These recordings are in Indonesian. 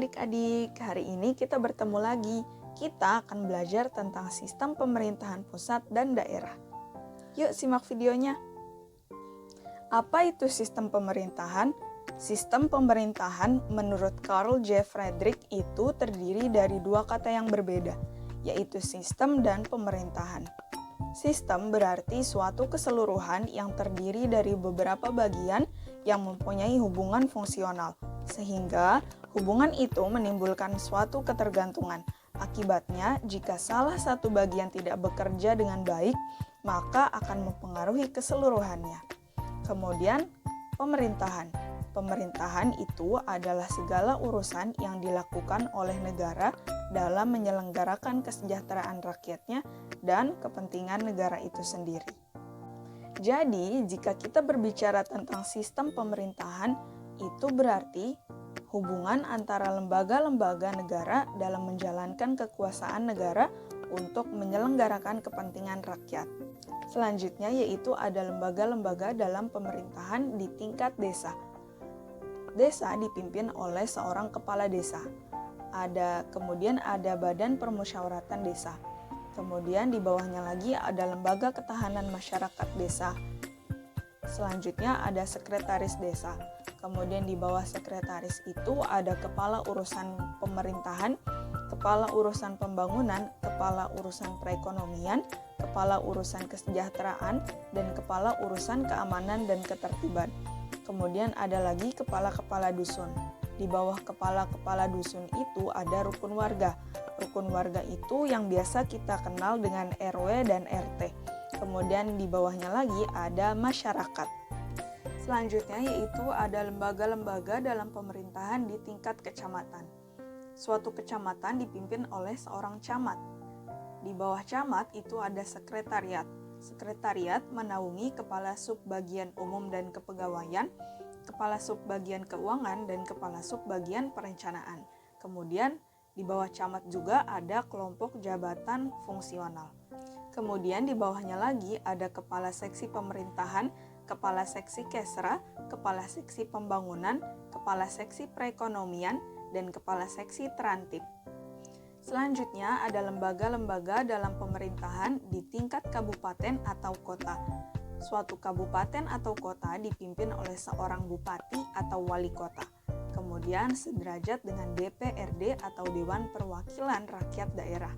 adik-adik, hari ini kita bertemu lagi. Kita akan belajar tentang sistem pemerintahan pusat dan daerah. Yuk simak videonya. Apa itu sistem pemerintahan? Sistem pemerintahan menurut Carl J. Frederick itu terdiri dari dua kata yang berbeda, yaitu sistem dan pemerintahan. Sistem berarti suatu keseluruhan yang terdiri dari beberapa bagian yang mempunyai hubungan fungsional, sehingga hubungan itu menimbulkan suatu ketergantungan. Akibatnya, jika salah satu bagian tidak bekerja dengan baik, maka akan mempengaruhi keseluruhannya. Kemudian, pemerintahan. Pemerintahan itu adalah segala urusan yang dilakukan oleh negara dalam menyelenggarakan kesejahteraan rakyatnya dan kepentingan negara itu sendiri. Jadi, jika kita berbicara tentang sistem pemerintahan, itu berarti hubungan antara lembaga-lembaga negara dalam menjalankan kekuasaan negara untuk menyelenggarakan kepentingan rakyat. Selanjutnya yaitu ada lembaga-lembaga dalam pemerintahan di tingkat desa. Desa dipimpin oleh seorang kepala desa. Kemudian ada badan permusyawaratan desa. Kemudian di bawahnya lagi ada lembaga ketahanan masyarakat desa. Selanjutnya ada sekretaris desa. Kemudian di bawah sekretaris itu ada kepala urusan pemerintahan, kepala urusan pembangunan, kepala urusan perekonomian, kepala urusan kesejahteraan, dan kepala urusan keamanan dan ketertiban. Kemudian ada lagi kepala-kepala dusun. Di bawah kepala-kepala dusun itu ada rukun warga. Rukun warga itu yang biasa kita kenal dengan RW dan RT. Kemudian di bawahnya lagi ada masyarakat. Selanjutnya yaitu ada lembaga-lembaga dalam pemerintahan di tingkat kecamatan. Suatu kecamatan dipimpin oleh seorang camat. Di bawah camat itu ada sekretariat. Sekretariat menaungi kepala subbagian umum dan kepegawaian, kepala subbagian keuangan, dan kepala subbagian perencanaan. Kemudian di bawah camat juga ada kelompok jabatan fungsional. Kemudian di bawahnya lagi ada kepala seksi pemerintahan, kepala seksi kesra, kepala seksi pembangunan, kepala seksi perekonomian, dan kepala seksi terantip. Selanjutnya ada lembaga-lembaga dalam pemerintahan di tingkat kabupaten atau kota. Suatu kabupaten atau kota dipimpin oleh seorang bupati atau wali kota. Kemudian sederajat dengan DPRD atau Dewan Perwakilan Rakyat Daerah.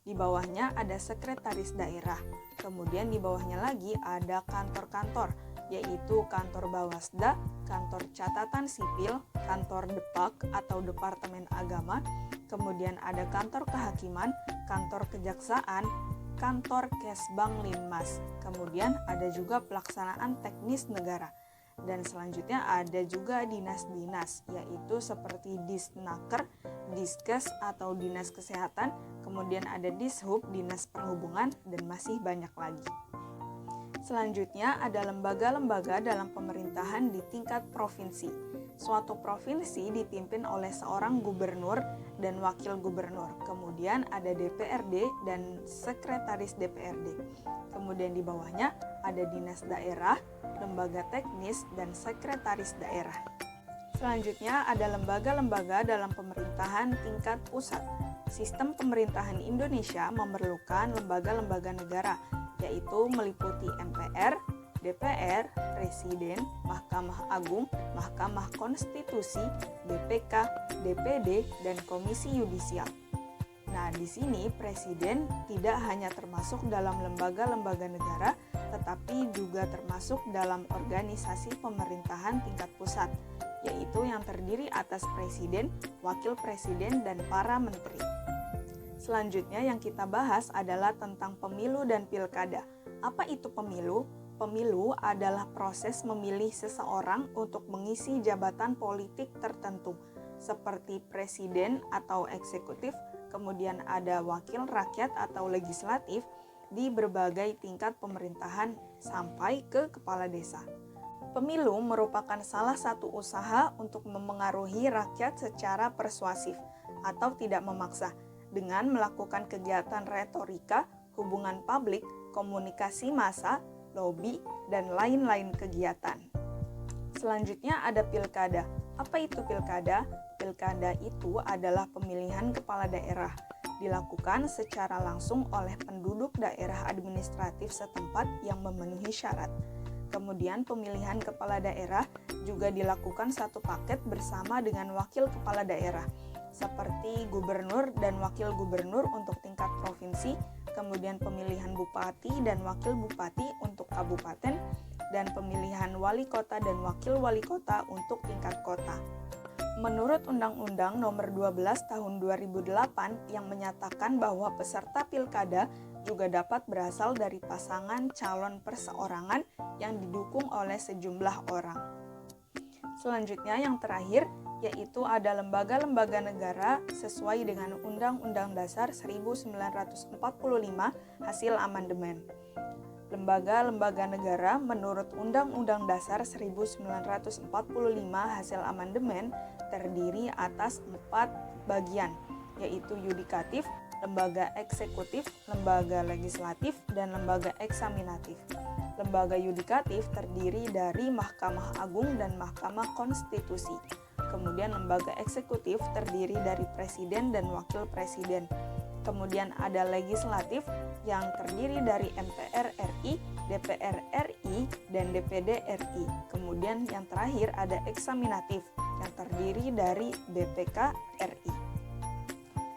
Di bawahnya ada sekretaris daerah. Kemudian di bawahnya lagi ada kantor-kantor, yaitu kantor Bawasda, kantor catatan sipil, kantor Depak atau Departemen Agama, kemudian ada kantor kehakiman, kantor kejaksaan, kantor Kesbang Linmas, kemudian ada juga pelaksanaan teknis negara. Dan selanjutnya ada juga dinas-dinas, yaitu seperti Disnaker, Diskes atau Dinas Kesehatan, kemudian ada Dishub, Dinas Perhubungan, dan masih banyak lagi. Selanjutnya ada lembaga-lembaga dalam pemerintahan di tingkat provinsi. Suatu provinsi dipimpin oleh seorang gubernur dan wakil gubernur. Kemudian ada DPRD dan sekretaris DPRD. Kemudian di bawahnya ada dinas daerah, lembaga teknis, dan sekretaris daerah. Selanjutnya ada lembaga-lembaga dalam pemerintahan tingkat pusat. Sistem pemerintahan Indonesia memerlukan lembaga-lembaga negara, yaitu meliputi MPR, DPR, Presiden, Mahkamah Agung, Mahkamah Konstitusi, BPK, DPD, dan Komisi Yudisial. Nah, di sini Presiden tidak hanya termasuk dalam lembaga-lembaga negara, tetapi juga termasuk dalam organisasi pemerintahan tingkat pusat, yaitu yang terdiri atas Presiden, Wakil Presiden, dan para menteri. Selanjutnya yang kita bahas adalah tentang pemilu dan pilkada. Apa itu pemilu? Pemilu adalah proses memilih seseorang untuk mengisi jabatan politik tertentu, seperti presiden atau eksekutif, kemudian ada wakil rakyat atau legislatif di berbagai tingkat pemerintahan sampai ke kepala desa. Pemilu merupakan salah satu usaha untuk memengaruhi rakyat secara persuasif atau tidak memaksa, dengan melakukan kegiatan retorika, hubungan publik, komunikasi massa, lobby, dan lain-lain kegiatan. Selanjutnya ada pilkada. Apa itu pilkada? pilkada itu adalah pemilihan kepala daerah, dilakukan secara langsung oleh penduduk daerah administratif setempat yang memenuhi syarat. Kemudian pemilihan kepala daerah juga dilakukan satu paket bersama dengan wakil kepala daerah, seperti gubernur dan wakil gubernur untuk tingkat provinsi, kemudian pemilihan bupati dan wakil bupati untuk kabupaten, dan pemilihan wali kota dan wakil wali kota untuk tingkat kota. Menurut Undang-Undang Nomor 12 Tahun 2008 yang menyatakan bahwa peserta pilkada juga dapat berasal dari pasangan calon perseorangan yang didukung oleh sejumlah orang. Selanjutnya yang terakhir yaitu ada lembaga-lembaga negara sesuai dengan Undang-Undang Dasar 1945 hasil amandemen. Lembaga-lembaga negara menurut Undang-Undang Dasar 1945 hasil amandemen terdiri atas 4 bagian, yaitu yudikatif, lembaga eksekutif, lembaga legislatif, dan lembaga eksaminatif. Lembaga yudikatif terdiri dari Mahkamah Agung dan Mahkamah Konstitusi. Kemudian lembaga eksekutif terdiri dari Presiden dan Wakil Presiden. Kemudian ada legislatif yang terdiri dari MPR RI, DPR RI, dan DPD RI. Kemudian yang terakhir ada eksaminatif yang terdiri dari BPK RI.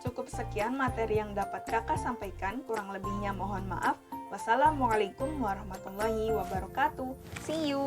Cukup sekian materi yang dapat kakak sampaikan, kurang lebihnya mohon maaf. Wassalamualaikum warahmatullahi wabarakatuh. See you!